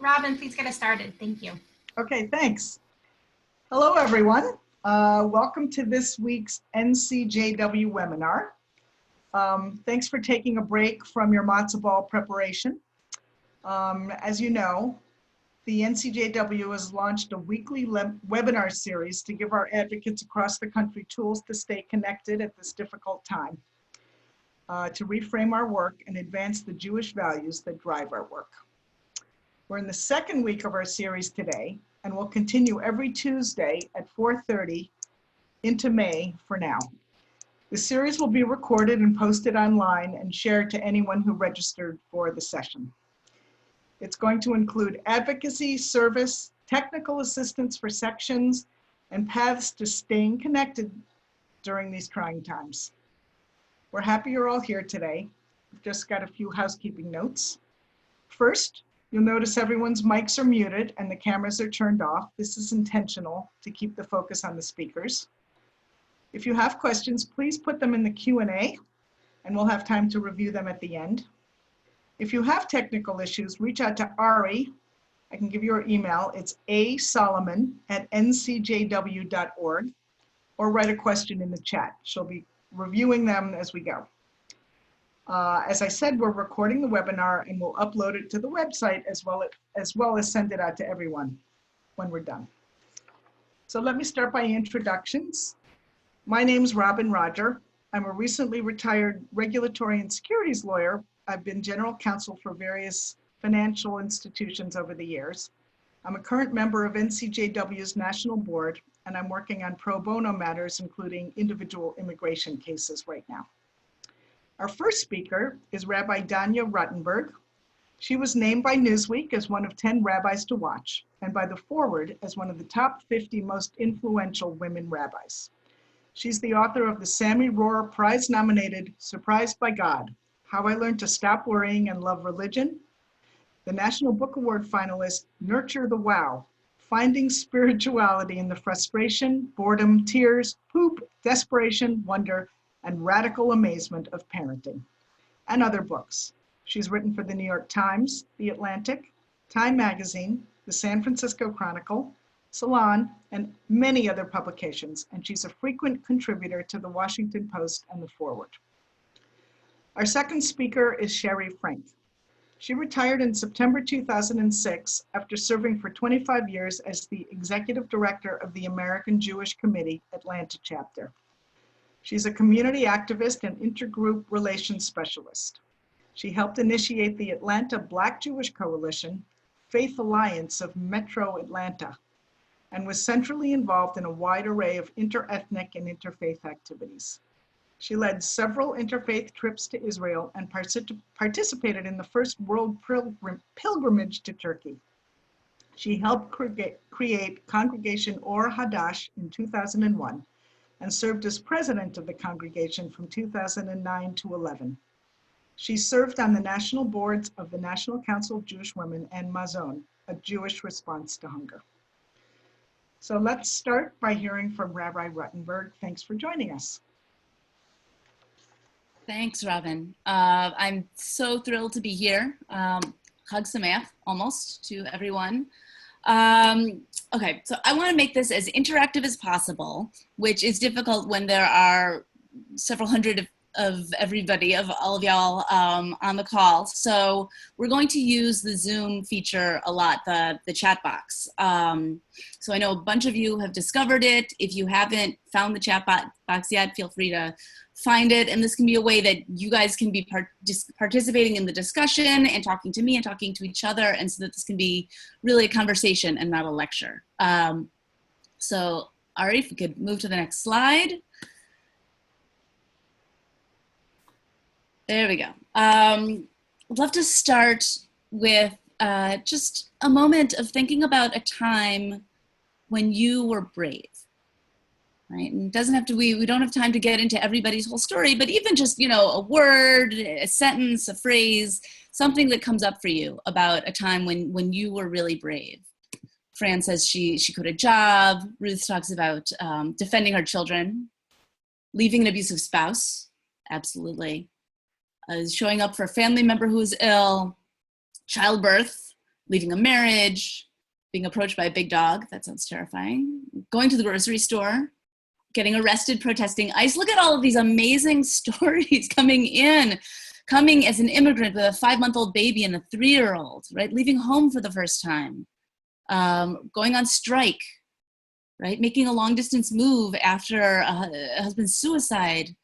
Robin, please get us started. Thank you. Okay, thanks. Hello, everyone. Welcome to this week's NCJW webinar. Thanks for taking a break from your matzo ball preparation. As you know, the NCJW has launched a weekly webinar series to give our advocates across the country tools to stay connected at this difficult time, to reframe our work and advance the Jewish values that drive our work. We're in the second week of our series today, and we'll continue every Tuesday at 4:30 into May for now. The series will be recorded and posted online and shared to anyone who registered for the session. It's going to include advocacy, service, technical assistance for sections, and paths to staying connected during these trying times. We're happy you're all here today. We've just got a few housekeeping notes. First, you'll notice everyone's mics are muted and the cameras are turned off. This is intentional to keep the focus on the speakers. If you have questions, please put them in the Q&A and we'll have time to review them at the end. If you have technical issues, reach out to Ari. I can give you her email. It's asolomon@ncjw.org, or write a question in the chat. She'll be reviewing them as we go. As I said, we're recording the webinar and we'll upload it to the website as well as send it out to everyone when we're done. So let me start by introductions. My name's Robin Roger. I'm a recently retired regulatory and securities lawyer. I've been general counsel for various financial institutions over the years. I'm a current member of NCJW's national board, and I'm working on pro bono matters, including individual immigration cases right now. Our first speaker is Rabbi Danya Ruttenberg. She was named by Newsweek as one of 10 rabbis to watch, and by the Forward as one of the top 50 most influential women rabbis. She's the author of the Sammy Rohr Prize-nominated Surprised by God: How I Learned to Stop Worrying and Love Religion, the National Book Award finalist Nurture the Wow: Finding Spirituality in the Frustration, Boredom, Tears, Poop, Desperation, Wonder, and Radical Amazement of Parenting, and other books. She's written for the New York Times, The Atlantic, Time Magazine, the San Francisco Chronicle, Salon, and many other publications, and she's a frequent contributor to the Washington Post and the Forward. Our second speaker is Sherry Frank. She retired in September 2006 after serving for 25 years as the executive director of the American Jewish Committee Atlanta chapter. She's a community activist and intergroup relations specialist. She helped initiate the Atlanta Black Jewish Coalition, Faith Alliance of Metro Atlanta, and was centrally involved in a wide array of interethnic and interfaith activities. She led several interfaith trips to Israel and participated in the first world pilgrimage to Turkey. She helped create Congregation Or Hadash in 2001 and served as president of the congregation from 2009 to 11. She served on the national boards of the National Council of Jewish Women and Mazon, a Jewish response to hunger. So let's start by hearing from Rabbi Ruttenberg. Thanks for joining us. Thanks, Robin. I'm so thrilled to be here. Chag Sameach, almost, to everyone. Okay, so I want to make this as interactive as possible, which is difficult when there are several hundred of everybody, of all of y'all on the call. So we're going to use the Zoom feature a lot, the chat box. So I know a bunch of you have discovered it. If you haven't found the chat box yet, feel free to find it. And this can be a way that you guys can be participating in the discussion and talking to me and talking to each other, and so that this can be really a conversation and not a lecture. So Ari, if we could move to the next slide. There we go. I'd love to start with just a moment of thinking about a time when you were brave, right? And it doesn't have to, we don't have time to get into everybody's whole story, but even just, you know, a word, a sentence, a phrase, something that comes up for you about a time when you were really brave. Fran says she quit a job. Ruth talks about defending her children, leaving an abusive spouse, absolutely. Showing up for a family member who is ill, childbirth, leaving a marriage, being approached by a big dog. That sounds terrifying. Going to the grocery store, getting arrested, protesting ICE. Look at all of these amazing stories coming as an immigrant with a 5-month-old baby and a 3-year-old, right? Leaving home for the first time, going on strike, right? Making a long distance move after a husband's suicide.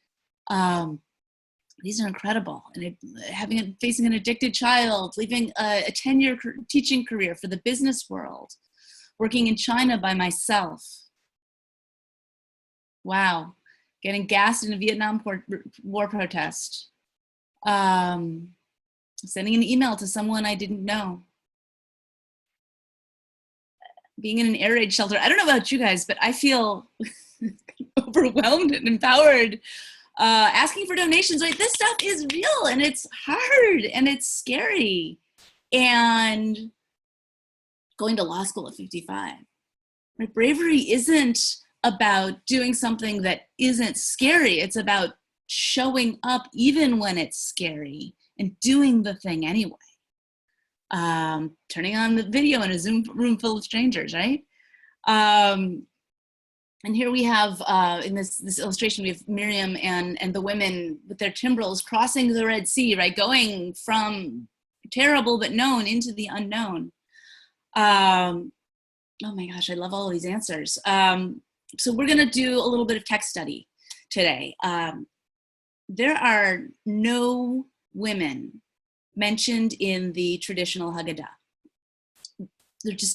These are incredible. And facing an addicted child, leaving a 10-year teaching career for the business world, working in China by myself. Wow. Getting gassed in a Vietnam War protest. Sending an email to someone I didn't know. Being in an air raid shelter. I don't know about you guys, but I feel overwhelmed and empowered. Asking for donations, right? This stuff is real and it's hard and it's scary. And going to law school at 55. Right? Bravery isn't about doing something that isn't scary. It's about showing up even when it's scary and doing the thing anyway. Turning on the video in a Zoom room full of strangers, right? And here we have, in this illustration, we have Miriam and the women with their timbrels crossing the Red Sea, right? Going from terrible but known into the unknown. Oh my gosh, I love all of these answers. So we're gonna do a little bit of text study today. There are no women mentioned in the traditional Haggadah.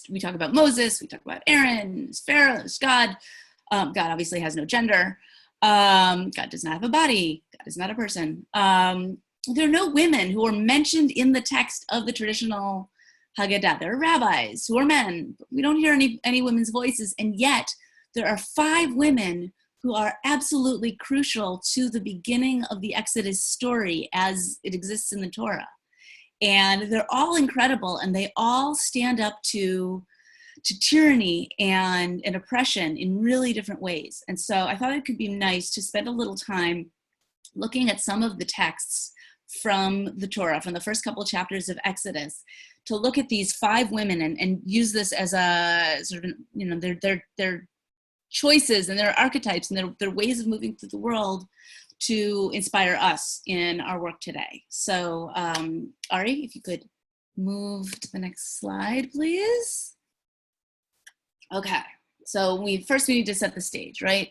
We talk about Moses, we talk about Aaron, Pharaoh, God. God obviously has no gender. God does not have a body. God is not a person. There are no women who are mentioned in the text of the traditional Haggadah. There are rabbis who are men. We don't hear any women's voices, and yet there are 5 women who are absolutely crucial to the beginning of the Exodus story as it exists in the Torah. And they're all incredible, and they all stand up to tyranny and oppression in really different ways. And so I thought it could be nice to spend a little time looking at some of the texts from the Torah, from the first couple chapters of Exodus, to look at these 5 women and use this as a sort of, their choices and their archetypes and their ways of moving through the world to inspire us in our work today. So Ari, if you could move to the next slide, please. Okay, so we need to set the stage, right?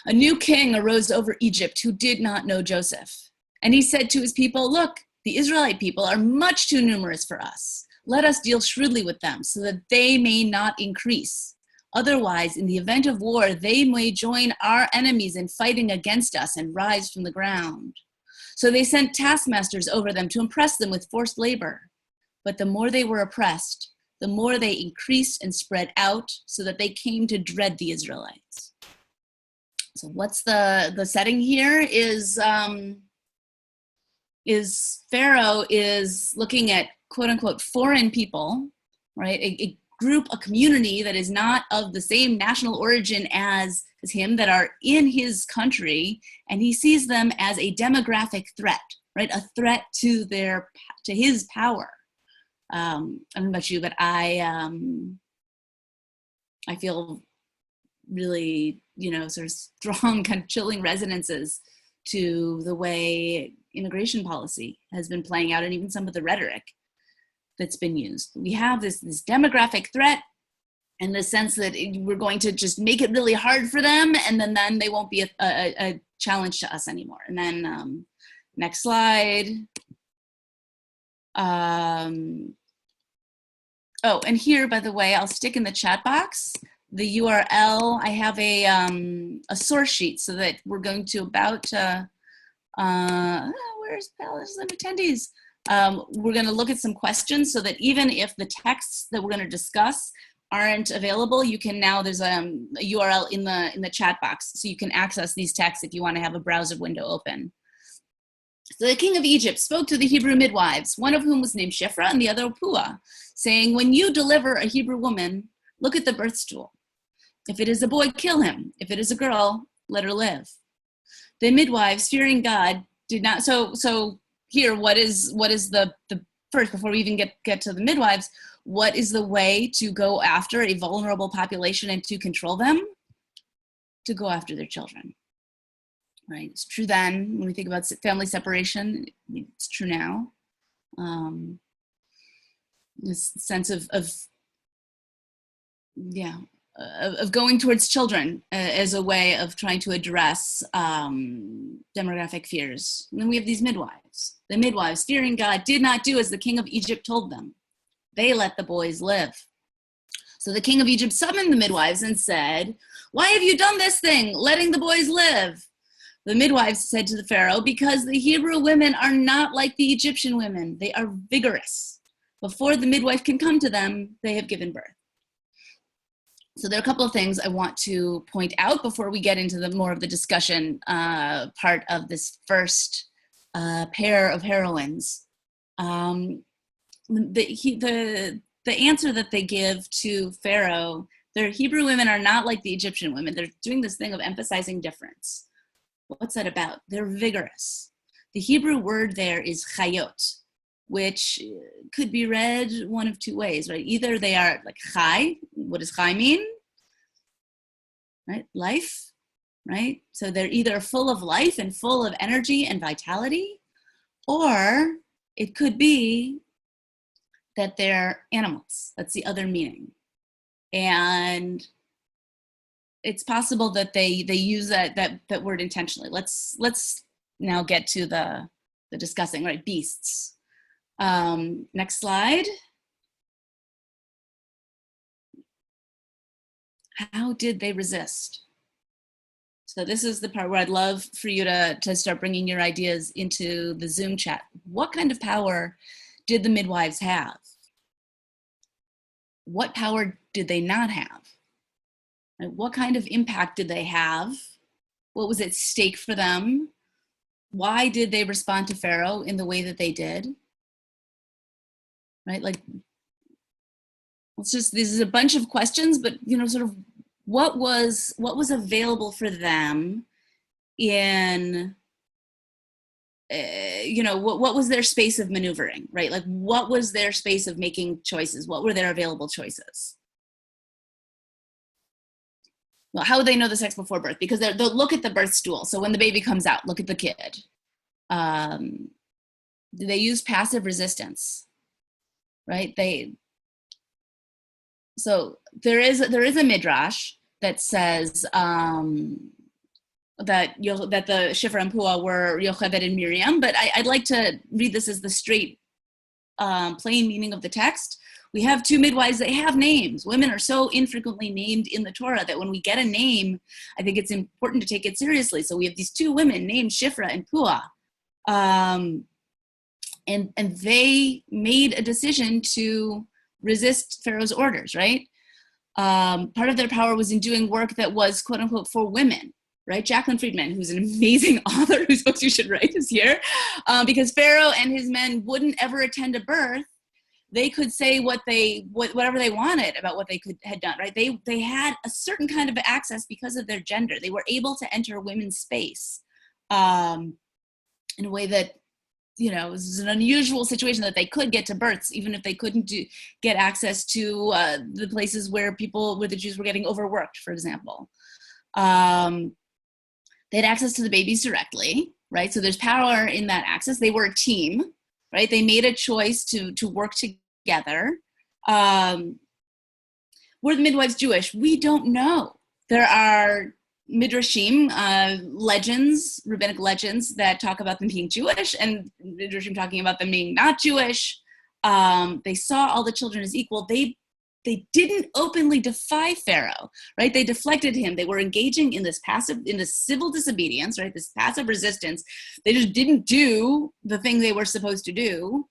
A new king arose over Egypt who did not know Joseph. And he said to his people, look, the Israelite people are much too numerous for us. Let us deal shrewdly with them so that they may not increase. Otherwise, in the event of war, they may join our enemies in fighting against us and rise from the ground. So they sent taskmasters over them to impress them with forced labor. But the more they were oppressed, the more they increased and spread out so that they came to dread the Israelites. So what's the setting here is Pharaoh is looking at quote unquote foreign people, right? A group, a community that is not of the same national origin as him, that are in his country, and he sees them as a demographic threat, right? A threat to his power. I don't know about you, but I feel really, sort of strong, kind of chilling resonances to the way immigration policy has been playing out, and even some of the rhetoric that's been used. We have this demographic threat, in the sense that we're going to just make it really hard for them, and then they won't be a challenge to us anymore. And then next slide. Oh, and here, by the way, I'll stick in the chat box the URL. I have a source sheet so that we're going to where's some attendees? We're going to look at some questions so that even if the texts that we're going to discuss aren't available, you can now, there's a URL in the chat box, so you can access these texts if you want to have a browser window open. So the king of Egypt spoke to the Hebrew midwives, one of whom was named Shiphrah and the other Puah, saying, when you deliver a Hebrew woman, look at the birth stool. If it is a boy, kill him. If it is a girl, let her live. The midwives, fearing God, did not. So here, what is the first, before we even get to the midwives, what is the way to go after a vulnerable population and to control them? To go after their children, right? It's true then, when we think about family separation, it's true now. This sense of going towards children as a way of trying to address demographic fears. And then we have these midwives. The midwives, fearing God, did not do as the king of Egypt told them. They let the boys live. So the king of Egypt summoned the midwives and said, "Why have you done this thing, letting the boys live?" The midwives said to the Pharaoh, "Because the Hebrew women are not like the Egyptian women. They are vigorous. Before the midwife can come to them, they have given birth." So there are a couple of things I want to point out before we get into the more of the discussion part of this first pair of heroines. The answer that they give to Pharaoh, their Hebrew women are not like the Egyptian women. They're doing this thing of emphasizing difference. What's that about? They're vigorous. The Hebrew word there is chayot, which could be read one of two ways, right? Either they are like chai. What does chai mean? Right? Life, right? So they're either full of life and full of energy and vitality, or it could be that they're animals. That's the other meaning. And it's possible that they use that word intentionally. Let's now get to the discussing, right? Beasts. Next slide. How did they resist? So this is the part where I'd love for you to start bringing your ideas into the Zoom chat. What kind of power did the midwives have? What power did they not have? What kind of impact did they have? What was at stake for them? Why did they respond to Pharaoh in the way that they did? Right, like, this is a bunch of questions, but sort of what was available for them in what was their space of maneuvering, right? Like, what was their space of making choices? What were their available choices? Well, how would they know the sex before birth? Because they'll look at the birth stool. So when the baby comes out, look at the kid. Do they use passive resistance? Right? So there is a midrash that says that the Shifra and Puah were Yocheved and Miriam, but I'd like to read this as the straight, plain meaning of the text. We have two midwives that have names. Women are so infrequently named in the Torah that when we get a name, I think it's important to take it seriously. So we have these two women named Shifra and Puah. And they made a decision to resist Pharaoh's orders, right? Part of their power was in doing work that was, quote unquote, for women, right? Jacqueline Friedman, who's an amazing author whose books you should write, is here. Because Pharaoh and his men wouldn't ever attend a birth. They could say whatever they wanted about what they had done, right? They had a certain kind of access because of their gender. They were able to enter women's space in a way that, it was an unusual situation that they could get to births, even if they couldn't get access to the places where the Jews were getting overworked, for example. They had access to the babies directly, right? So there's power in that access. They were a team, right? They made a choice to work together. Were the midwives Jewish? We don't know. There are midrashim, legends, rabbinic legends that talk about them being Jewish, and midrashim talking about them being not Jewish. They saw all the children as equal. They didn't openly defy Pharaoh, right? They deflected him. They were engaging in this civil disobedience, right? This passive resistance. They just didn't do the thing they were supposed to do.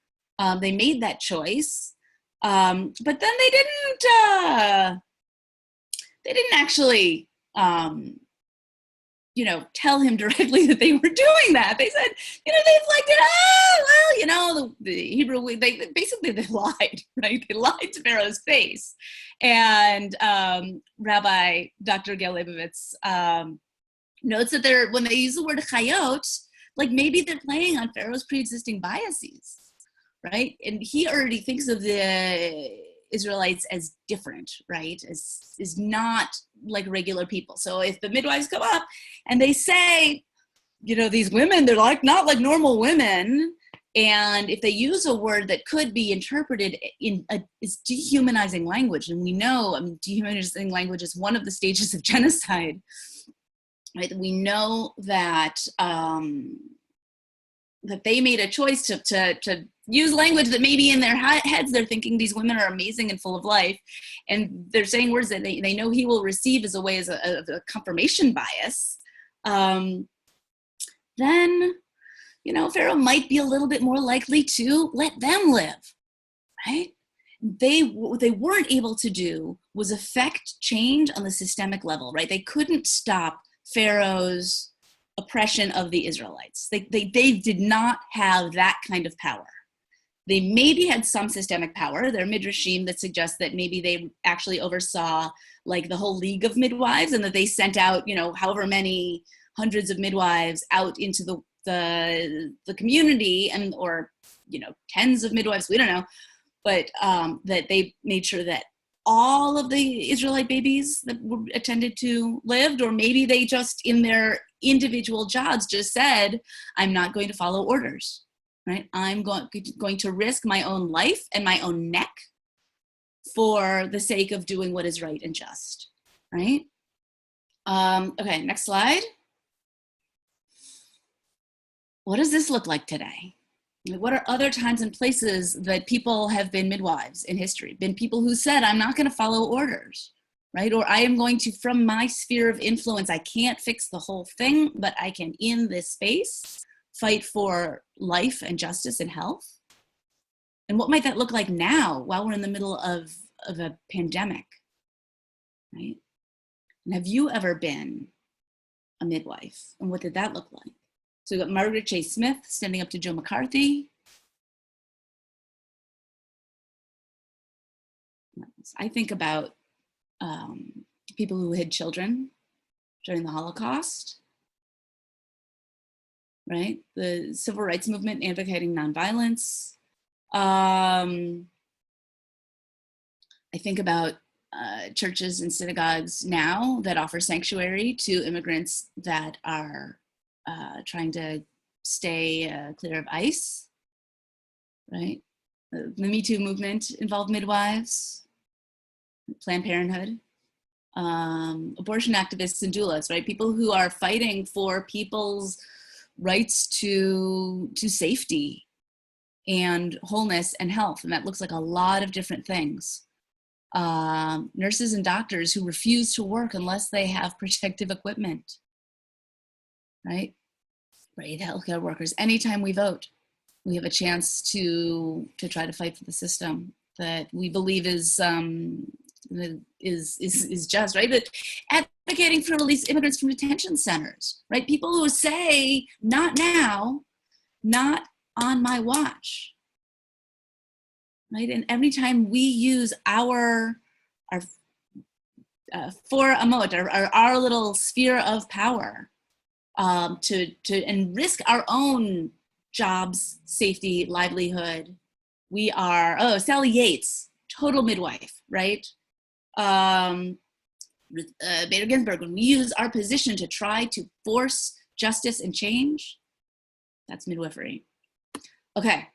They made that choice, but then they didn't actually, tell him directly that they were doing that. They said, they deflected, the Hebrew, they lied, right? They lied to Pharaoh's face. And Rabbi Dr. Gail Leibovitz notes that when they use the word chayot, like maybe they're playing on Pharaoh's pre-existing biases, right? And he already thinks of the Israelites as different, right? As is not like regular people. So if the midwives come up and they say, you know, these women, they're like not like normal women, and if they use a word that could be interpreted is dehumanizing language, and we know, I mean, dehumanizing language is one of the stages of genocide, right? We know that that they made a choice to use language that maybe in their heads they're thinking these women are amazing and full of life, and they're saying words that they know he will receive as a way as a confirmation bias. Then, you know, Pharaoh might be a little bit more likely to let them live, right? What they weren't able to do was affect change on the systemic level, right? They couldn't stop Pharaoh's oppression of the Israelites. They did not have that kind of power. They maybe had some systemic power. There are midrashim that suggest that maybe they actually oversaw like the whole league of midwives, and that they sent out, you know, however many hundreds of midwives out into the community, and or, you know, tens of midwives, we don't know, but that they made sure that all of the Israelite babies that were attended to lived, or maybe they just in their individual jobs just said, I'm not going to follow orders, right? I'm going to risk my own life and my own neck for the sake of doing what is right and just, right? Okay, next slide. What does this look like today? What are other times and places that people have been midwives in history? Been people who said, I'm not going to follow orders, right? Or I am going to, from my sphere of influence, I can't fix the whole thing, but I can, in this space, fight for life and justice and health. And what might that look like now while we're in the middle of a pandemic, right? And have you ever been a midwife? And what did that look like? So we've got Margaret Chase Smith standing up to Joe McCarthy. I think about people who hid children during the Holocaust, right? The civil rights movement advocating nonviolence. I think about churches and synagogues now that offer sanctuary to immigrants that are trying to stay clear of ICE, right? The Me Too movement involved midwives, Planned Parenthood, abortion activists and doulas, right? People who are fighting for people's rights to safety and wholeness and health. And that looks like a lot of different things. Nurses and doctors who refuse to work unless they have protective equipment, right? Right, healthcare workers. Anytime we vote, we have a chance to try to fight for the system that we believe is just, right? But advocating for release immigrants from detention centers, right? People who say, not now, not on my watch, right? And every time we use our for amot, our little sphere of power, and risk our own jobs, safety, livelihood. We are, Sally Yates, total midwife, right? Bader Ginsburg, when we use our position to try to force justice and change, that's midwifery. Okay,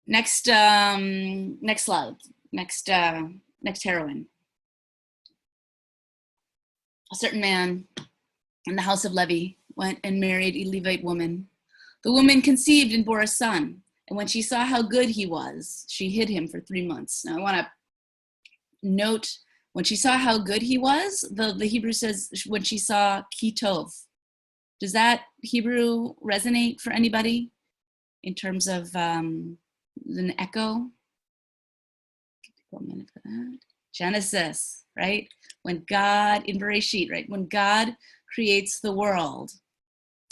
next slide, next heroine. A certain man in the house of Levi went and married a Levite woman. The woman conceived and bore a son. And when she saw how good he was, she hid him for 3 months. Now I want to note, when she saw how good he was, the Hebrew says when she saw ki tov. Does that Hebrew resonate for anybody in terms of an echo? Give me a minute for that. Genesis, right? When God, in Bereshit, right? When God creates the world,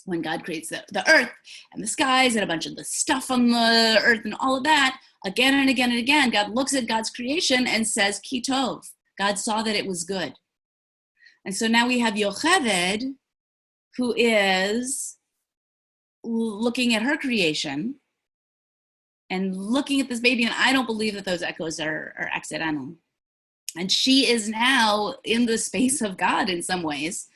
when God creates the earth and the skies and a bunch of the stuff on the earth and all of that, again and again and again, God looks at God's creation and says, ki tov. God saw that it was good. And so now we have Yocheved, who is looking at her creation and looking at this baby, and I don't believe that those echoes are accidental. And she is now in the space of God in some ways.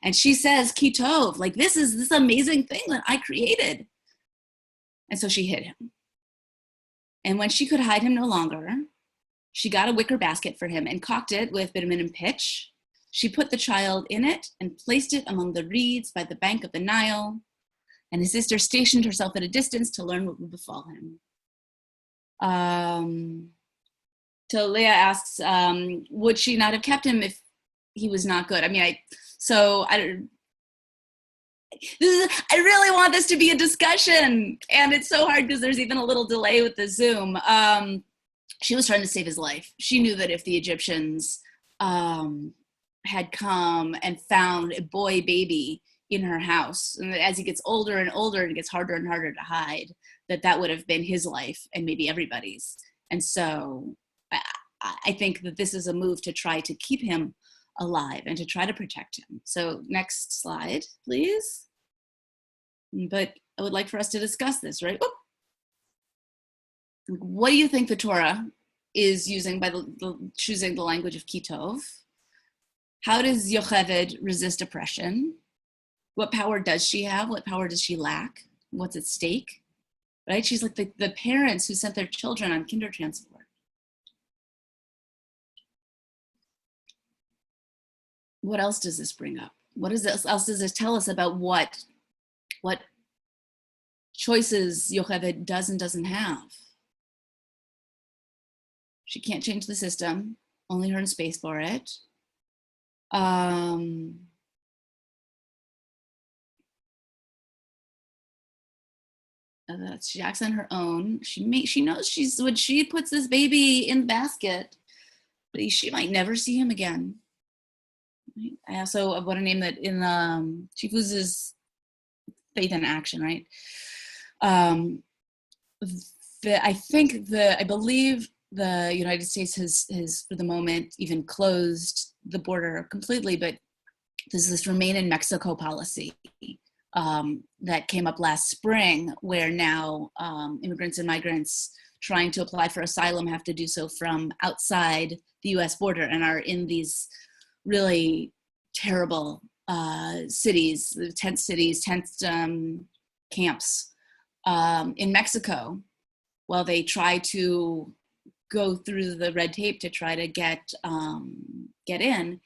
And she says, Kitov, like this is this amazing thing that I created. And so she hid him. And when she could hide him no longer, she got a wicker basket for him and caulked it with bitumen and pitch. She put the child in it and placed it among the reeds by the bank of the Nile. And his sister stationed herself at a distance to learn what would befall him. So Leah asks, would she not have kept him if he was not good? I mean, I really want this to be a discussion, and it's so hard because there's even a little delay with the Zoom. She was trying to save his life. She knew that if the Egyptians had come and found a boy baby in her house, and as he gets older and older and it gets harder and harder to hide, that would have been his life and maybe everybody's. And so I think that this is a move to try to keep him alive and to try to protect him. So next slide, please. But I would like for us to discuss this, right? Oop. What do you think the Torah is using by choosing the language of Kitov? How does Yocheved resist oppression? What power does she have? What power does she lack? What's at stake? Right? She's like the parents who sent their children on kinder transport. What else does this bring up? What else does this tell us about what choices Yocheved does and doesn't have? She can't change the system, only her in space for it. She acts on her own. She knows when she puts this baby in the basket, she might never see him again. I also want to name that in Chief Uz's Faith in Action, right? I believe the United States has for the moment even closed the border completely, but there's this Remain in Mexico policy that came up last spring, where now immigrants and migrants trying to apply for asylum have to do so from outside the US border and are in these really terrible cities, tent camps in Mexico, while they try to go through the red tape to try to get in.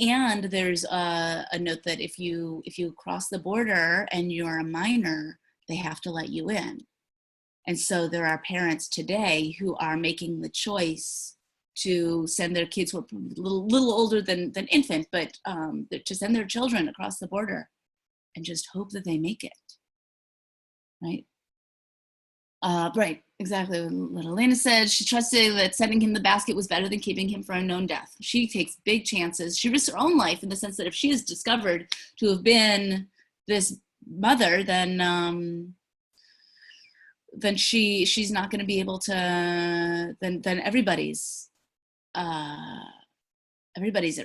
And there's a note that if you cross the border and you're a minor, they have to let you in. And so there are parents today who are making the choice to send their kids who are a little older than infant, but to send their children across the border and just hope that they make it, right? Right, exactly what Elena said. She trusted that sending him the basket was better than keeping him for unknown death. She takes big chances. She risks her own life in the sense that if she is discovered to have been this mother, then she's not going to be able to. Then everybody's at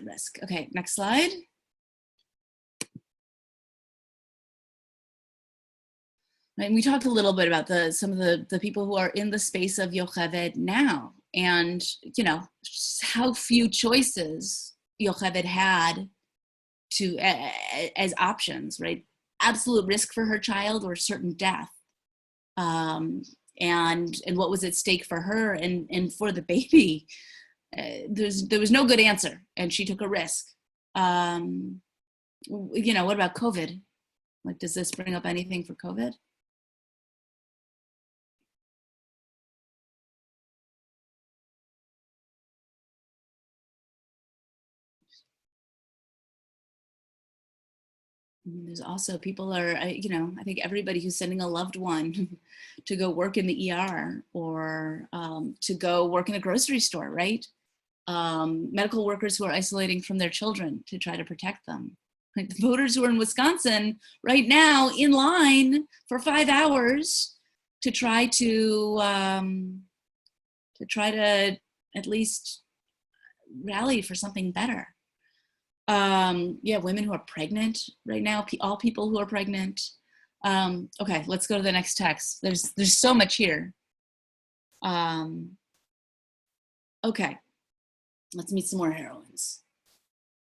risk. Okay, next slide. And we talked a little bit about some of the people who are in the space of Yocheved now, and how few choices Yocheved had to as options, right? Absolute risk for her child or certain death, and what was at stake for her and for the baby. There was no good answer, and she took a risk. What about COVID? Like, does this bring up anything for COVID? There's also people I think everybody who's sending a loved one to go work in the ER or to go work in a grocery store, right? Medical workers who are isolating from their children to try to protect them. Like the voters who are in Wisconsin right now in line for 5 hours to try to at least rally for something better. Women who are pregnant right now, all people who are pregnant. Okay, let's go to the next text. There's so much here. Okay, let's meet some more heroines.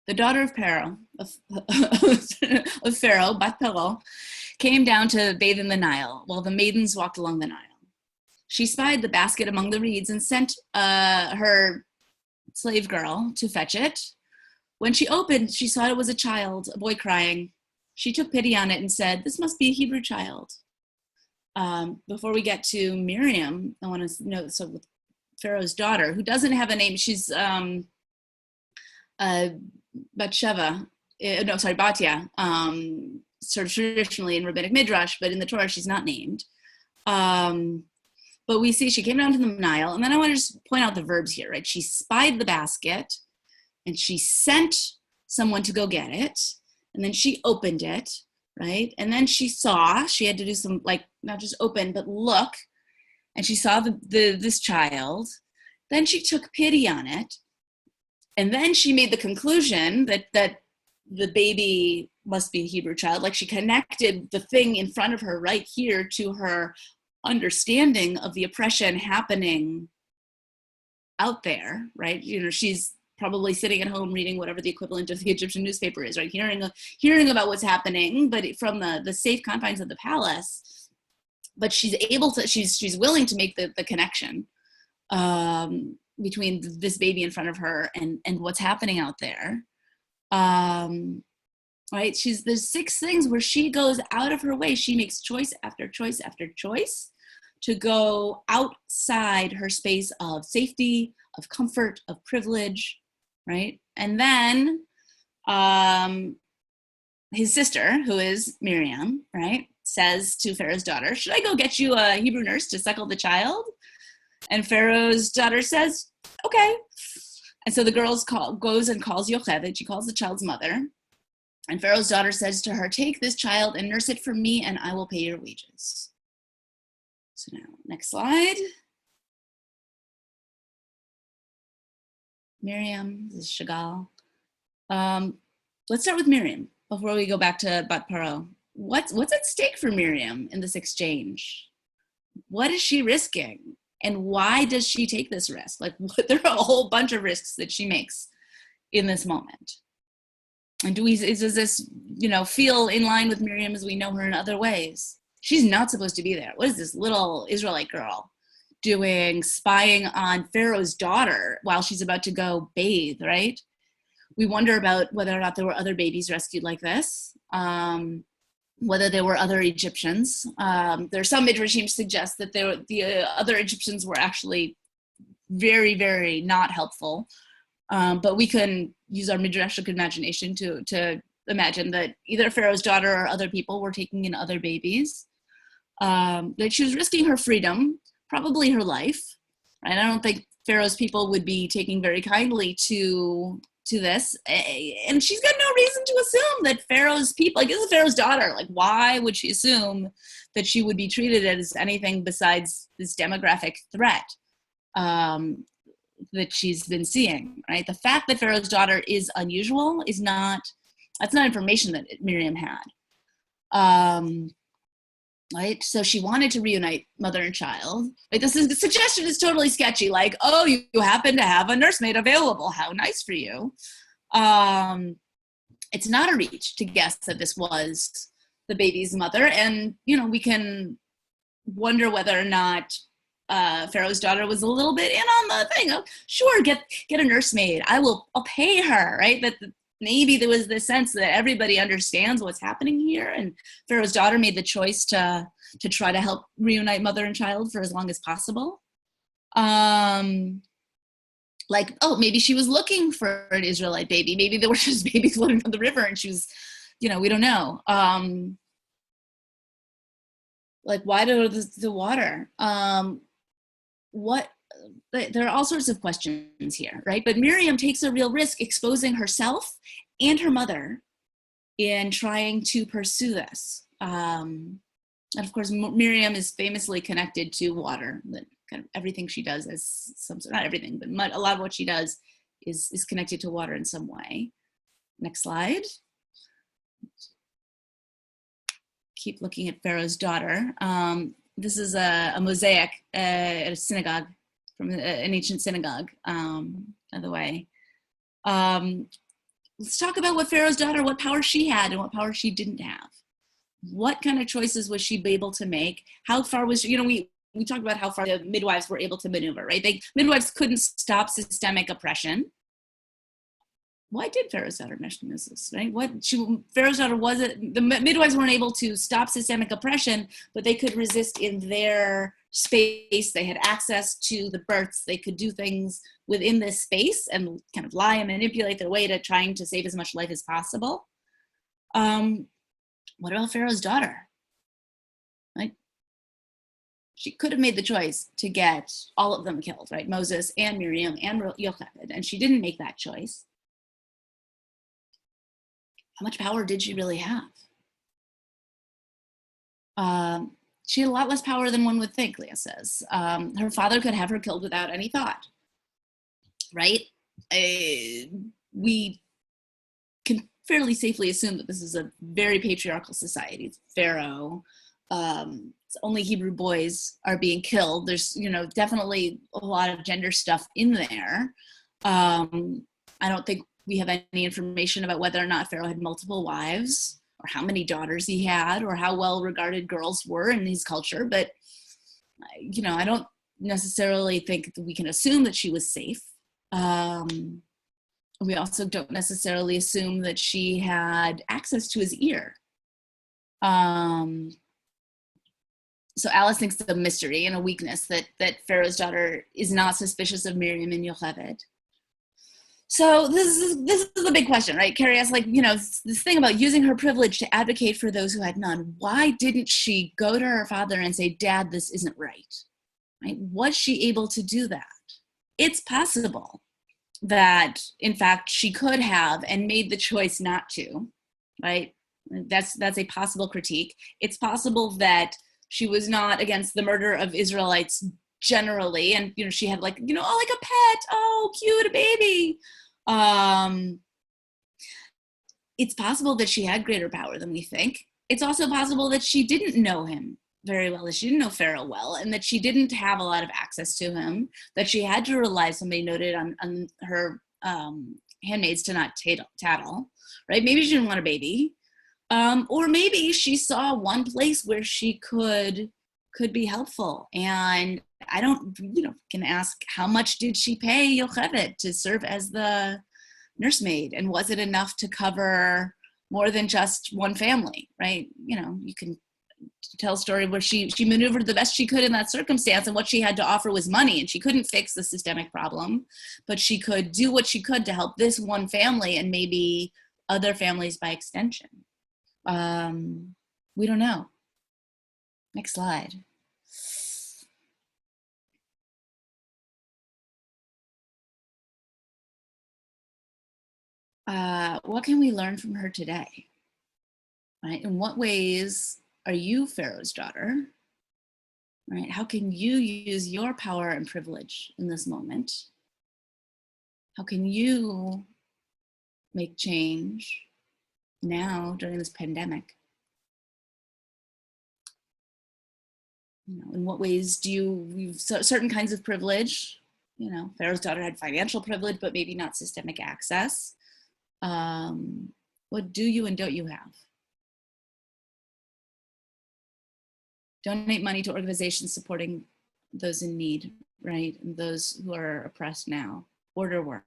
The daughter of Pharaoh, of Pharaoh, Bat Paro, came down to bathe in the Nile while the maidens walked along the Nile. She spied the basket among the reeds and sent her slave girl to fetch it. When she opened, she saw it was a child, a boy crying. She took pity on it and said, "This must be a Hebrew child." Before we get to Miriam, I want to note, so with Pharaoh's daughter, who doesn't have a name, she's Bathsheba, Batya, sort of traditionally in Rabbinic Midrash, but in the Torah, she's not named. But we see she came down to the Nile, and then I want to just point out the verbs here, right? She spied the basket, and she sent someone to go get it, and then she opened it, right? And then she had to do some, like, not just open, but look, and she saw this child. Then she took pity on it, and then she made the conclusion that the baby must be a Hebrew child. Like, she connected the thing in front of her right here to her understanding of the oppression happening out there, right? You know, she's probably sitting at home reading whatever the equivalent of the Egyptian newspaper is, right? Hearing about what's happening, but from the safe confines of the palace. But she's able to, she's willing to make the connection between this baby in front of her and what's happening out there. Right? There's 6 things where she goes out of her way. She makes choice after choice after choice to go outside her space of safety, of comfort, of privilege, right? And then his sister, who is Miriam, right, says to Pharaoh's daughter, "Should I go get you a Hebrew nurse to suckle the child?" And Pharaoh's daughter says, "Okay." And so the girl goes and calls Yocheved. She calls the child's mother. And Pharaoh's daughter says to her, "Take this child and nurse it for me, and I will pay your wages." So now, next slide. Miriam, this is Chagall. Let's start with Miriam before we go back to Bat Paro. What's at stake for Miriam in this exchange? What is she risking? And why does she take this risk? Like, there are a whole bunch of risks that she makes in this moment. And does this, feel in line with Miriam as we know her in other ways? She's not supposed to be there. What is this little Israelite girl doing, spying on Pharaoh's daughter while she's about to go bathe, right? We wonder about whether or not there were other babies rescued like this, whether there were other Egyptians. There are some midrashim suggest that the other Egyptians were actually very, very not helpful. But we can use our midrashic imagination to imagine that either Pharaoh's daughter or other people were taking in other babies. That she was risking her freedom, probably her life. Right? I don't think Pharaoh's people would be taking very kindly to this. And she's got no reason to assume that Pharaoh's people, like, this is Pharaoh's daughter. Like, why would she assume that she would be treated as anything besides this demographic threat that she's been seeing, right? The fact that Pharaoh's daughter is unusual that's not information that Miriam had. Right? So she wanted to reunite mother and child. Right? The suggestion is totally sketchy, like, oh, you happen to have a nursemaid available. How nice for you. It's not a reach to guess that this was the baby's mother. And, we can wonder whether or not Pharaoh's daughter was a little bit in on the thing. Oh, sure, get a nursemaid. I'll pay her, right? That maybe there was this sense that everybody understands what's happening here, and Pharaoh's daughter made the choice to try to help reunite mother and child for as long as possible. Like, oh, maybe she was looking for an Israelite baby. Maybe there were just babies floating on the river, and she was, we don't know. Like, why the water? There are all sorts of questions here, right? But Miriam takes a real risk exposing herself and her mother in trying to pursue this. And of course, Miriam is famously connected to water. That kind of everything she does is not everything, but a lot of what she does is connected to water in some way. Next slide. Keep looking at Pharaoh's daughter. This is a mosaic at a synagogue, from an ancient synagogue, by the way. Let's talk about what Pharaoh's daughter, what power she had and what power she didn't have. What kind of choices was she able to make? How far was she, we talked about how far the midwives were able to maneuver, right? Midwives couldn't stop systemic oppression. Why did Pharaoh's daughter miss this, right? Pharaoh's daughter wasn't, the midwives weren't able to stop systemic oppression, but they could resist in their space. They had access to the births. They could do things within this space and kind of lie and manipulate their way to trying to save as much life as possible. What about Pharaoh's daughter? Like, she could have made the choice to get all of them killed, right? Moses and Miriam and Yocheved, and she didn't make that choice. How much power did she really have? She had a lot less power than one would think, Leah says. Her father could have her killed without any thought, right? We can fairly safely assume that this is a very patriarchal society. It's Pharaoh. Only Hebrew boys are being killed. There's, definitely a lot of gender stuff in there. I don't think we have any information about whether or not Pharaoh had multiple wives or how many daughters he had or how well regarded girls were in his culture. But, I don't necessarily think that we can assume that she was safe. We also don't necessarily assume that she had access to his ear. So Alice thinks it's a mystery and a weakness that Pharaoh's daughter is not suspicious of Miriam and Yocheved. So this is the big question, right? Carrie asked, this thing about using her privilege to advocate for those who had none. Why didn't she go to her father and say, Dad, this isn't right? Right? Was she able to do that? It's possible that, in fact, she could have and made the choice not to, right? That's a possible critique. It's possible that she was not against the murder of Israelites generally, and she had like a pet, oh cute, a baby. It's possible that she had greater power than we think. It's also possible that she didn't know him very well, that she didn't know Pharaoh well, and that she didn't have a lot of access to him, that she had to rely, somebody noted, on her handmaids to not tattle, right? Maybe she didn't want a baby, or maybe she saw one place where she could be helpful. And I don't, can ask, how much did she pay Yocheved to serve as the nursemaid? And was it enough to cover more than just one family, right? You can tell a story where she maneuvered the best she could in that circumstance, and what she had to offer was money, and she couldn't fix the systemic problem, but she could do what she could to help this one family and maybe other families by extension. We don't know. Next slide. What can we learn from her today? Right? In what ways are you Pharaoh's daughter? Right? How can you use your power and privilege in this moment? How can you make change now during this pandemic? In what ways do you certain kinds of privilege? Pharaoh's daughter had financial privilege, but maybe not systemic access. What do you and don't you have? Donate money to organizations supporting those in need, right? And those who are oppressed now. Border work,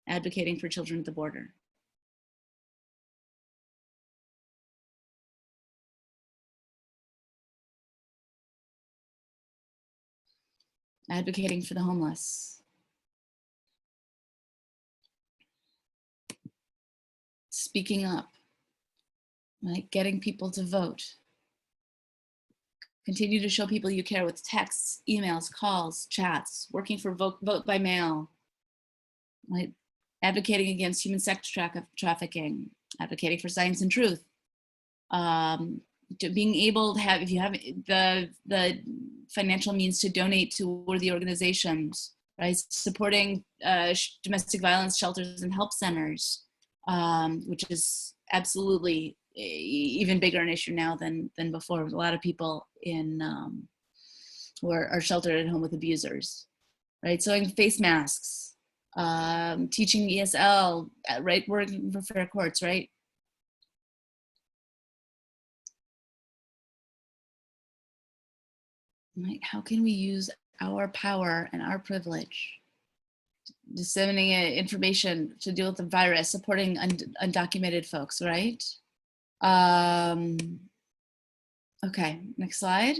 advocating for children at the border. Advocating for the homeless. Speaking up, right? Getting people to vote. Continue to show people you care with texts, emails, calls, chats, working for vote by mail, right? Advocating against human sex trafficking, advocating for science and truth. Being able to have, if you have the financial means to donate to worthy organizations, right? Supporting domestic violence shelters and help centers, which is absolutely even bigger an issue now than before. With a lot of people in who are sheltered at home with abusers, right? Sewing face masks, teaching ESL, right? Working for fair courts, right? Right? How can we use our power and our privilege, disseminating information to deal with the virus, supporting undocumented folks, right? Okay, next slide.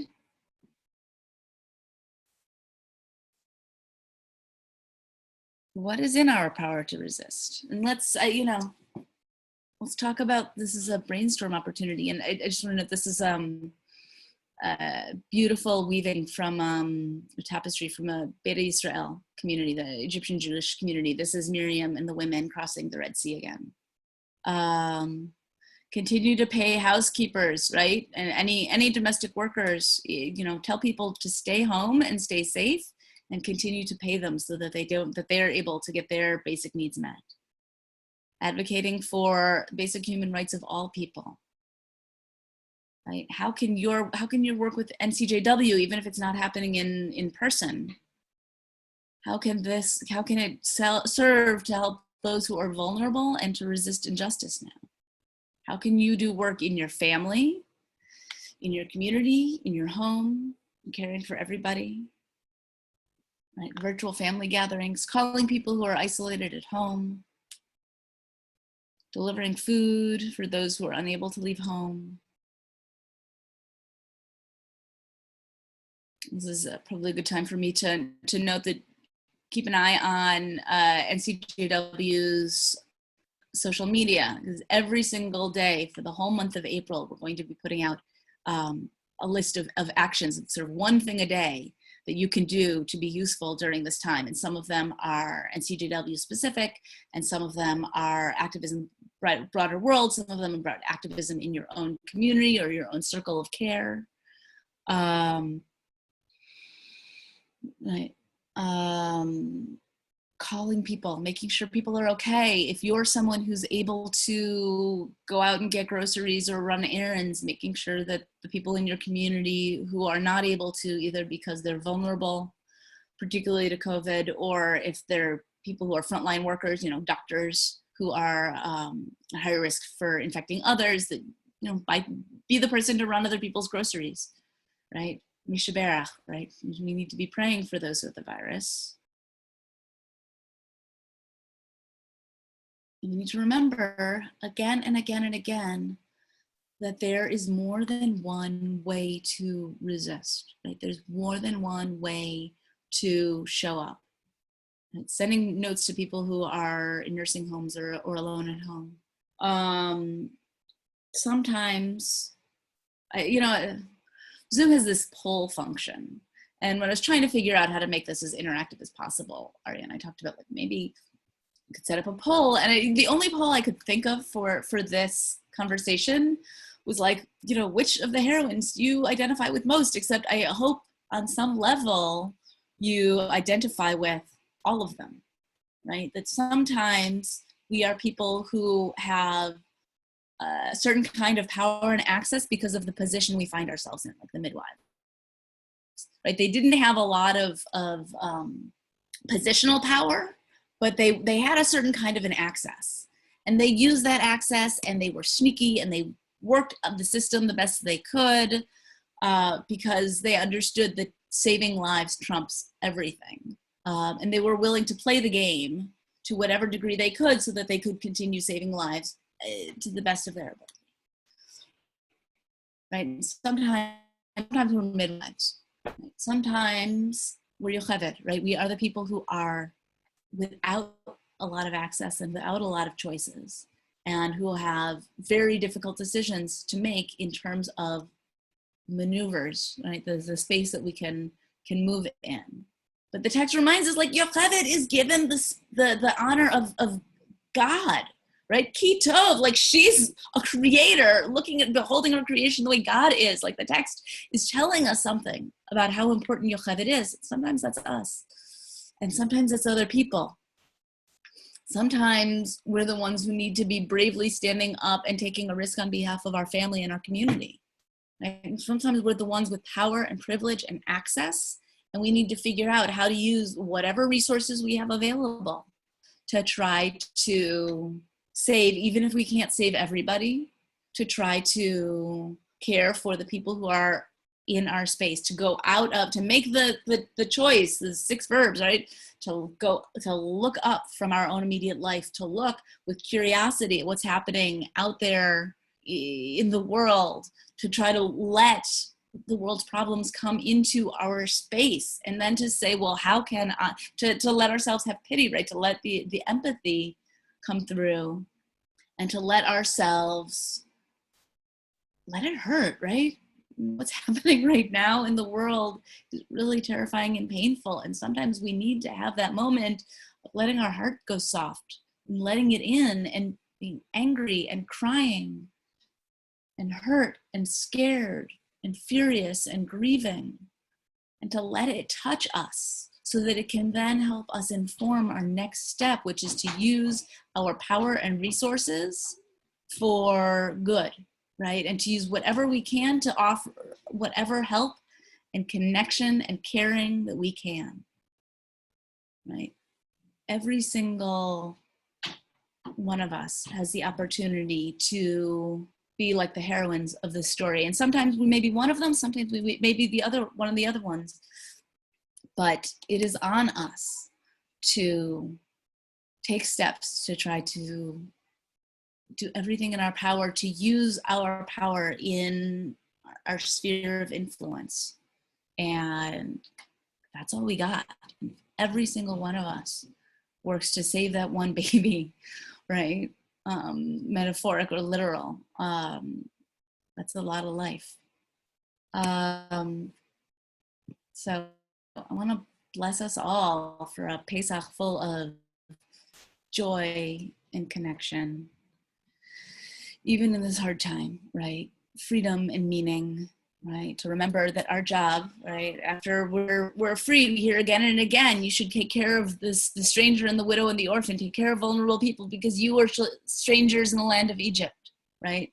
What is in our power to resist? And let's, let's talk about, this is a brainstorm opportunity. And I just want to note, this is beautiful weaving from a tapestry from a Beta Israel community, the Egyptian Jewish community. This is Miriam and the women crossing the Red Sea again. Continue to pay housekeepers, right? And any domestic workers, tell people to stay home and stay safe and continue to pay them so that they are able to get their basic needs met. Advocating for basic human rights of all people. Right? How can your work with NCJW, even if it's not happening in person, how can it serve to help those who are vulnerable and to resist injustice now? How can you do work in your family, in your community, in your home, caring for everybody? Right? Virtual family gatherings, calling people who are isolated at home, delivering food for those who are unable to leave home. This is probably a good time for me to note that keep an eye on NCJW's social media, because every single day for the whole month of April, we're going to be putting out a list of actions, sort of one thing a day that you can do to be useful during this time. And some of them are NCJW specific, and some of them are activism, broader world, some of them are about activism in your own community or your own circle of care. Right. Calling people, making sure people are okay. If you're someone who's able to go out and get groceries or run errands, making sure that the people in your community who are not able to, either because they're vulnerable, particularly to COVID, or if they're people who are frontline workers, doctors who are at higher risk for infecting others, that, might be the person to run other people's groceries, right? Mishaberach, right? We need to be praying for those with the virus. You need to remember again and again and again that there is more than one way to resist, right? There's more than one way to show up. Right? Sending notes to people who are in nursing homes or alone at home. Sometimes, Zoom has this poll function. And when I was trying to figure out how to make this as interactive as possible, Ari and I talked about maybe I could set up a poll. And the only poll I could think of for this conversation was which of the heroines do you identify with most? Except I hope on some level you identify with all of them, right? That sometimes we are people who have a certain kind of power and access because of the position we find ourselves in, like the midwives, right? They didn't have a lot of positional power, but they had a certain kind of an access, and they used that access, and they were sneaky, and they worked the system the best they could because they understood that saving lives trumps everything, and they were willing to play the game to whatever degree they could so that they could continue saving lives to the best of their ability. Right? Sometimes we're midwives. Right? Sometimes we're yochevet, right? We are the people who are without a lot of access and without a lot of choices, and who have very difficult decisions to make in terms of maneuvers, right? The space that we can move in. But the text reminds us, yochevet is given the honor of God, right? Ki tov, she's a creator, looking at, beholding her creation the way God is. The text is telling us something about how important yochevet is. Sometimes that's us, and sometimes it's other people. Sometimes we're the ones who need to be bravely standing up and taking a risk on behalf of our family and our community. Right? And sometimes we're the ones with power and privilege and access, and we need to figure out how to use whatever resources we have available to try to save, even if we can't save everybody, to try to care for the people who are in our space, to go out of, to make the choice, the 6 verbs, right? To look up from our own immediate life, to look with curiosity at what's happening out there in the world, to try to let the world's problems come into our space, and then to say, well, how can I, to let ourselves have pity, right? To let the empathy come through, and to let ourselves, let it hurt, right? What's happening right now in the world is really terrifying and painful. And sometimes we need to have that moment of letting our heart go soft and letting it in and being angry and crying and hurt and scared and furious and grieving, and to let it touch us so that it can then help us inform our next step, which is to use our power and resources for good. Right? And to use whatever we can to offer whatever help and connection and caring that we can. Right? Every single one of us has the opportunity to be like the heroines of this story. And sometimes we may be one of them, sometimes we may be one of the other ones. But it is on us to take steps to try to do everything in our power to use our power in our sphere of influence. And that's all we got. Every single one of us works to save that one baby, right? Metaphoric or literal. That's a lot of life. So I want to bless us all for a Pesach full of joy and connection, even in this hard time, right? Freedom and meaning, right? To remember that our job, right? After we're free, we hear again and again, you should take care of the stranger and the widow and the orphan, take care of vulnerable people because you were strangers in the land of Egypt, right?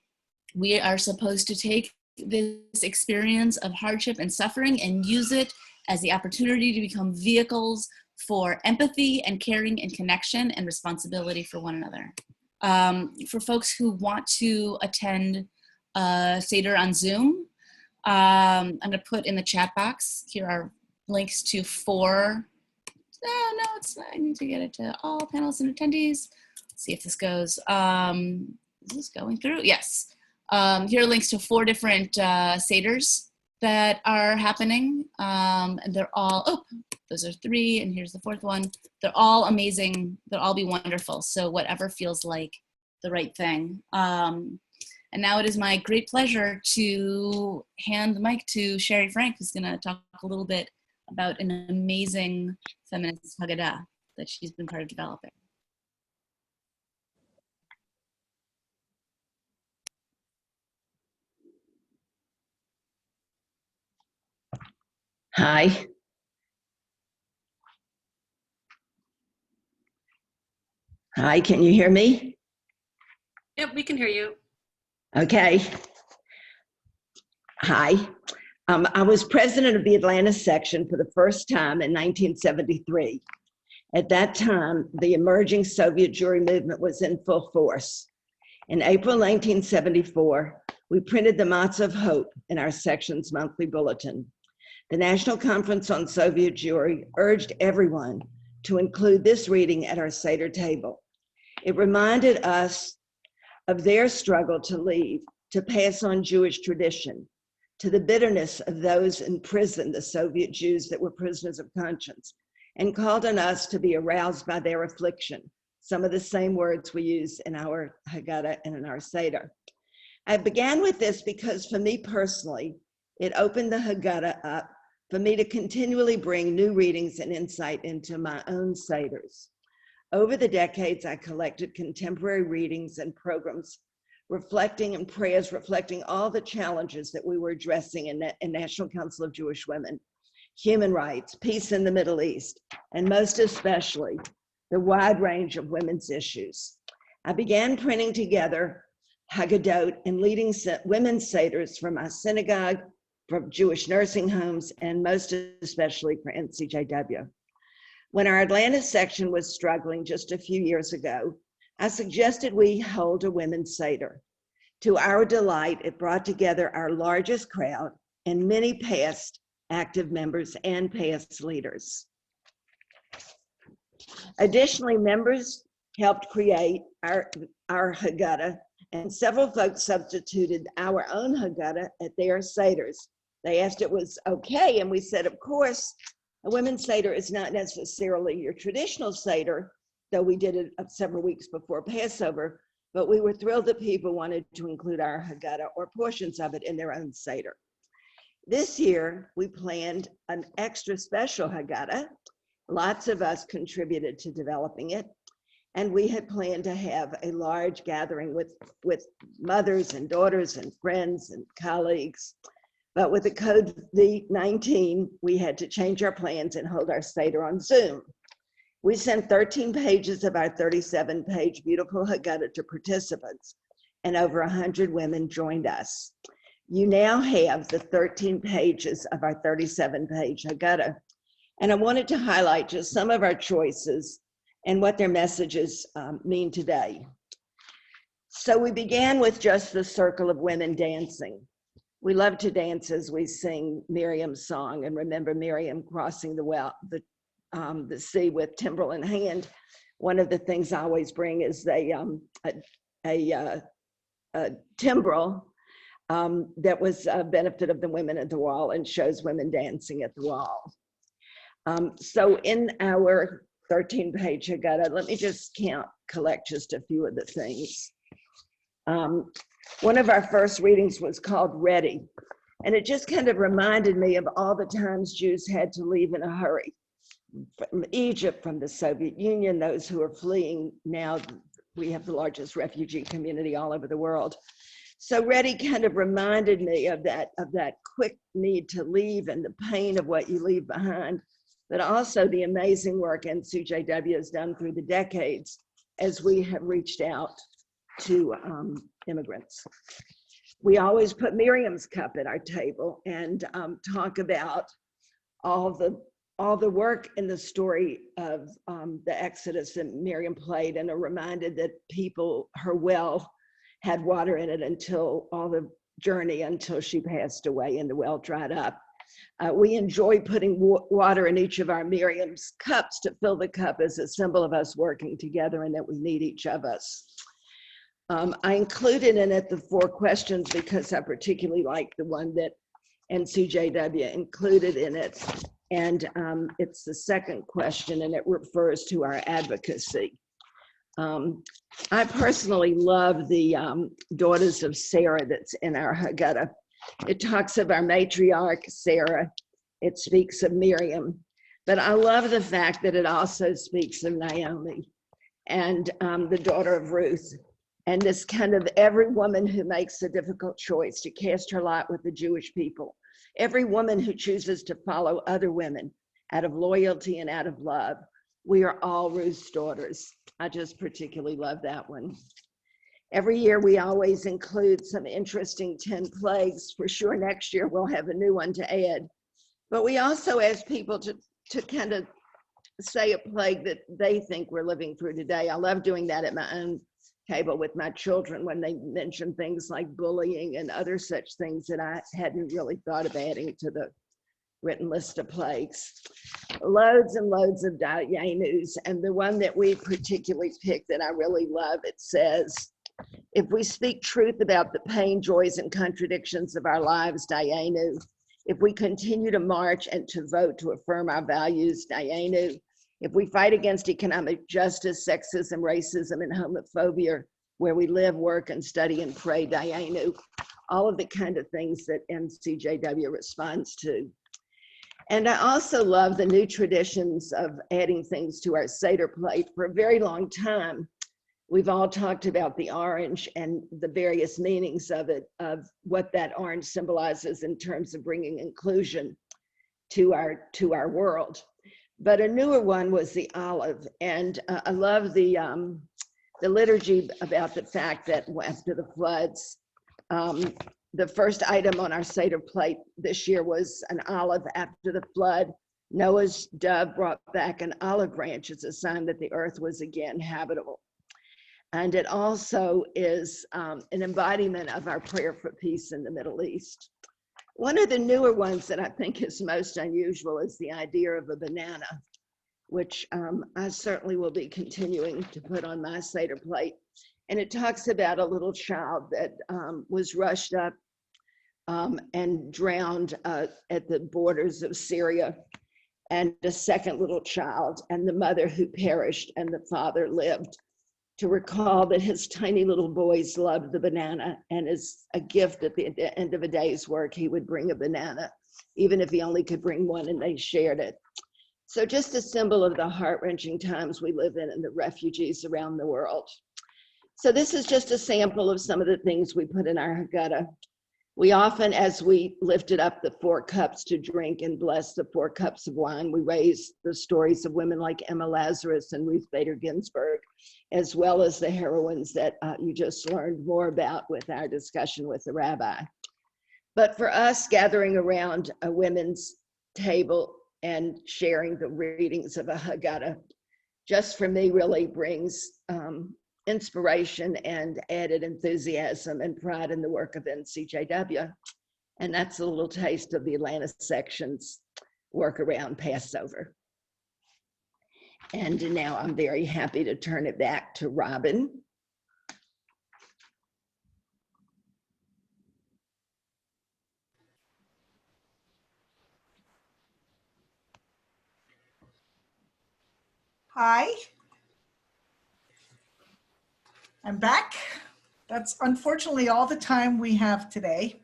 We are supposed to take this experience of hardship and suffering and use it as the opportunity to become vehicles for empathy and caring and connection and responsibility for one another. For folks who want to attend Seder on Zoom, I'm going to put in the chat box, here are links to 4, I need to get it to all panelists and attendees. Let's see if this goes, is this going through? Yes. Here are links to 4 different Seders that are happening. And they're all, those are 3, and here's the 4th one. They're all amazing. They'll all be wonderful. So whatever feels like the right thing. And now it is my great pleasure to hand the mic to Sherry Frank, who's gonna talk a little bit about an amazing feminist Haggadah that she's been part of developing. Hi. Hi, can you hear me? Yep, we can hear you. Okay. Hi. I was president of the Atlanta section for the first time in 1973. At that time, the emerging Soviet Jewry movement was in full force. In April 1974, we printed the Matzah of Hope in our section's monthly bulletin. The National Conference on Soviet Jewry urged everyone to include this reading at our Seder table. It reminded us of their struggle to leave, to pass on Jewish tradition, to the bitterness of those in prison, the Soviet Jews that were prisoners of conscience, and called on us to be aroused by their affliction, some of the same words we use in our Haggadah and in our Seder. I began with this because for me personally, it opened the Haggadah up for me to continually bring new readings and insight into my own Seders. Over the decades, I collected contemporary readings and programs reflecting and prayers reflecting all the challenges that we were addressing in National Council of Jewish Women, human rights, peace in the Middle East, and most especially, the wide range of women's issues. I began printing together Haggadot and leading women's seders from my synagogue, from Jewish nursing homes, and most especially for NCJW. When our Atlanta section was struggling just a few years ago, I suggested we hold a women's seder. To our delight, it brought together our largest crowd and many past active members and past leaders. Additionally, members helped create our Haggadah, and several folks substituted our own Haggadah at their seders. They asked if it was okay, and we said, of course, a women's seder is not necessarily your traditional seder, though we did it several weeks before Passover, but we were thrilled that people wanted to include our Haggadah or portions of it in their own seder. This year, we planned an extra special Haggadah. Lots of us contributed to developing it, and we had planned to have a large gathering with mothers and daughters and friends and colleagues. But with the COVID-19, we had to change our plans and hold our seder on Zoom. We sent 13 pages of our 37-page beautiful Haggadah to participants, and over 100 women joined us. You now have the 13 pages of our 37-page Haggadah, and I wanted to highlight just some of our choices and what their messages mean today. So we began with just the circle of women dancing. We love to dance as we sing Miriam's song and remember Miriam crossing the sea with timbrel in hand. One of the things I always bring is a timbrel that was a benefit of the women at the wall and shows women dancing at the wall. So in our 13-page Haggadah, let me just collect just a few of the things. One of our first readings was called Ready, and it just kind of reminded me of all the times Jews had to leave in a hurry. From Egypt, from the Soviet Union, those who are fleeing now, we have the largest refugee community all over the world. So Ready kind of reminded me of that quick need to leave and the pain of what you leave behind, but also the amazing work NCJW has done through the decades as we have reached out to immigrants. We always put Miriam's cup at our table and talk about all the work in the story of the Exodus that Miriam played, and are reminded that her well had water in it until she passed away and the well dried up. We enjoy putting water in each of our Miriam's cups to fill the cup as a symbol of us working together and that we need each of us. I included in it the 4 questions because I particularly like the one that NCJW included in it. And it's the second question, and it refers to our advocacy. I personally love the Daughters of Sarah that's in our Haggadah. It talks of our matriarch, Sarah. It speaks of Miriam. But I love the fact that it also speaks of Naomi and the daughter of Ruth. And this kind of every woman who makes a difficult choice to cast her lot with the Jewish people. Every woman who chooses to follow other women out of loyalty and out of love. We are all Ruth's daughters. I just particularly love that one. Every year we always include some interesting 10 plagues. For sure next year we'll have a new one to add. But we also ask people to kind of say a plague that they think we're living through today. I love doing that at my own table with my children when they mention things like bullying and other such things that I hadn't really thought of adding to the written list of plagues. Loads and loads of Dayanus, and the one that we particularly picked that I really love, it says, if we speak truth about the pain, joys, and contradictions of our lives, Dayanu, if we continue to march and to vote to affirm our values, Dayanu, if we fight against economic justice, sexism, racism, and homophobia, where we live, work, and study and pray, Dayanu, all of the kind of things that NCJW responds to. And I also love the new traditions of adding things to our Seder plate. For a very long time, we've all talked about the orange and the various meanings of it, of what that orange symbolizes in terms of bringing inclusion to our world. But a newer one was the olive. And I love the liturgy about the fact that after the floods, the first item on our Seder plate this year was an olive after the flood. Noah's dove brought back an olive branch as a sign that the earth was again habitable. And it also is an embodiment of our prayer for peace in the Middle East. One of the newer ones that I think is most unusual is the idea of a banana, which I certainly will be continuing to put on my Seder plate. And it talks about a little child that was rushed up and drowned at the borders of Syria, and a second little child, and the mother who perished and the father lived, to recall that his tiny little boys loved the banana, and as a gift at the end of a day's work, he would bring a banana, even if he only could bring one, and they shared it. So just a symbol of the heart-wrenching times we live in and the refugees around the world. So this is just a sample of some of the things we put in our Haggadah. We often, as we lifted up the 4 cups to drink and bless the 4 cups of wine, we raised the stories of women like Emma Lazarus and Ruth Bader Ginsburg, as well as the heroines that you just learned more about with our discussion with the rabbi. But for us, gathering around a women's table and sharing the readings of a Haggadah, just for me really brings inspiration and added enthusiasm and pride in the work of NCJW. And that's a little taste of the Atlanta section's work around Passover. And now I'm very happy to turn it back to Robin. Hi. I'm back. That's unfortunately all the time we have today.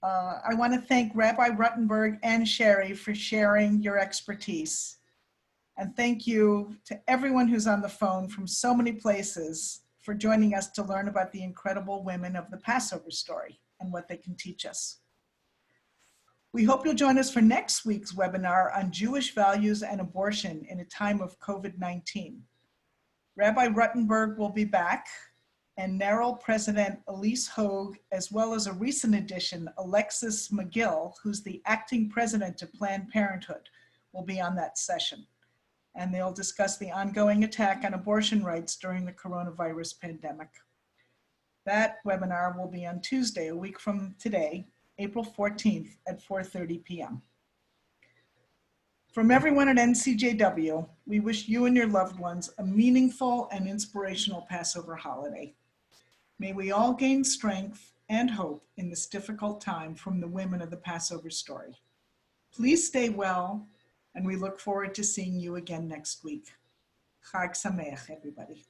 I want to thank Rabbi Ruttenberg and Sherry for sharing your expertise. And thank you to everyone who's on the phone from so many places for joining us to learn about the incredible women of the Passover story and what they can teach us. We hope you'll join us for next week's webinar on Jewish values and abortion in a time of COVID-19. Rabbi Ruttenberg will be back, and NARAL President Elise Hogue, as well as a recent addition, Alexis McGill, who's the acting president of Planned Parenthood, will be on that session. And they'll discuss the ongoing attack on abortion rights during the coronavirus pandemic. That webinar will be on Tuesday, a week from today, April 14th at 4:30 p.m. From everyone at NCJW, we wish you and your loved ones a meaningful and inspirational Passover holiday. May we all gain strength and hope in this difficult time from the women of the Passover story. Please stay well, and we look forward to seeing you again next week. Chag Sameach, everybody.